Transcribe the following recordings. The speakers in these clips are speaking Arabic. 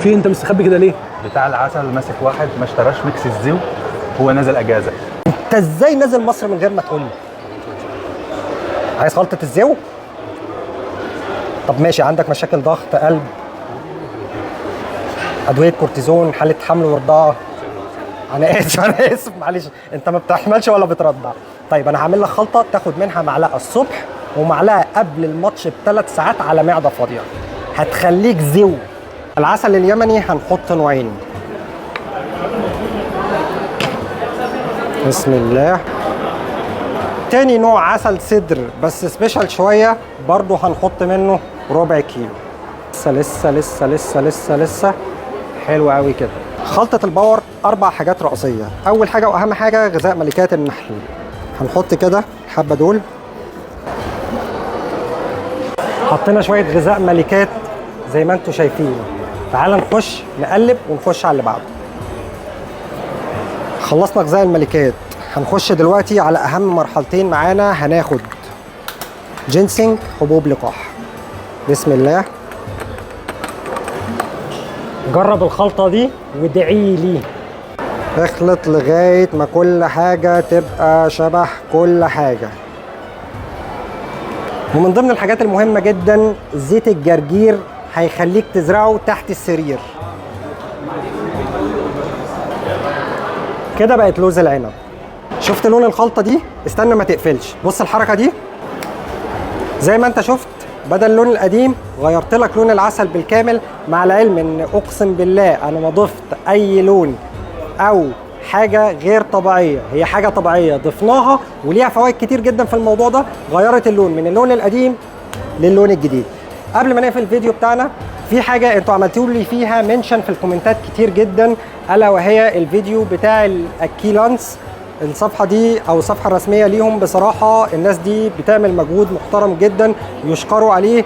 في انت مستخبي كده ليه؟ بتاع العسل ماسك واحد ما اشتراش ميكس الزيو، هو نازل اجازه. انت ازاي نازل مصر من غير ما تقول لي؟ عايز خلطه الزيو؟ طب ماشي، عندك مشاكل ضغط قلب، ادويه كورتيزون، حاله حمل ورضاعه؟ انا اسف معلش، انت ما بتحملش ولا بترضع. طيب انا هعمل لك خلطه تاخد منها معلقه الصبح ومعلقه قبل الماتش ب3 ساعات على معده فاضيه، هتخليك زيو. العسل اليمني هنحط نوعين. بسم الله. تاني نوع عسل سدر بس سبيشال شويه، برضو هنحط منه ربع كيلو. لسه حلو قوي كده. خلطة الباور 4 حاجات رئيسية. أول حاجة وأهم حاجة غذاء ملكات النحل. هنحط كده الحبة دول. حطينا شوية غذاء ملكات زي ما انتوا شايفين. تعال نخش نقلب ونخش على اللي بعده. خلصنا غذاء الملكات، هنخش دلوقتي على أهم مرحلتين معانا. هناخد جينسينج حبوب لقاح. بسم الله. جرب الخلطة دي وادعي لي. اخلط لغاية ما كل حاجة تبقى شبه كل حاجة. ومن ضمن الحاجات المهمة جدا زيت الجرجير، هيخليك تزرعه تحت السرير. كده بقت لوز العنب. شفت لون الخلطة دي؟ استنى ما تقفلش، بص الحركة دي. زي ما انت شفت بدل اللون القديم غيرت لك لون العسل بالكامل، مع العلم ان اقسم بالله انا ما ضفت اي لون او حاجه غير طبيعيه، هي حاجه طبيعيه ضفناها وليها فوائد كتير جدا في الموضوع ده، غيرت اللون من اللون القديم للون الجديد. قبل ما نقفل الفيديو بتاعنا، في حاجه انتوا عملتوا لي فيها منشن في الكومنتات كتير جدا، الا وهي الفيديو بتاع الاكيلانس. الصفحه دي او الصفحه الرسميه ليهم، بصراحه الناس دي بتعمل مجهود محترم جدا يشكروا عليه.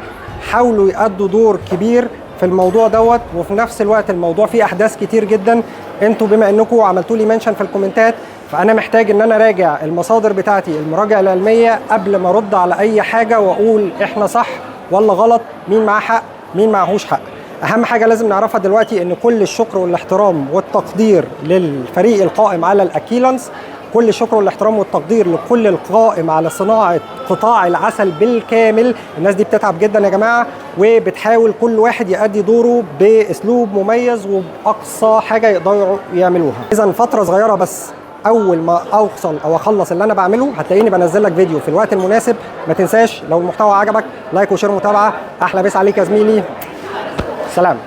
حاولوا يأدوا دور كبير في الموضوع دوت، وفي نفس الوقت الموضوع فيه احداث كتير جدا. انتوا بما انكم عملتوا لي منشن في الكومنتات، فانا محتاج ان انا راجع المصادر بتاعتي، المراجع العلميه، قبل ما ارد على اي حاجه واقول احنا صح ولا غلط، مين معاه حق مين معهوش حق. اهم حاجه لازم نعرفها دلوقتي ان كل الشكر والاحترام والتقدير للفريق القائم على الاكيلانس، كل الشكر والاحترام والتقدير لكل القائم على صناعه قطاع العسل بالكامل. الناس دي بتتعب جدا يا جماعه، وبتحاول كل واحد يؤدي دوره باسلوب مميز وباقصى حاجه يقدروا يعملوها. اذا فتره صغيره بس، اول ما اوصل او اخلص اللي انا بعمله هتلاقيني بنزل لك فيديو في الوقت المناسب. ما تنساش لو المحتوى عجبك لايك وشير ومتابعه. احلى مسا عليك يا زميلي، سلام.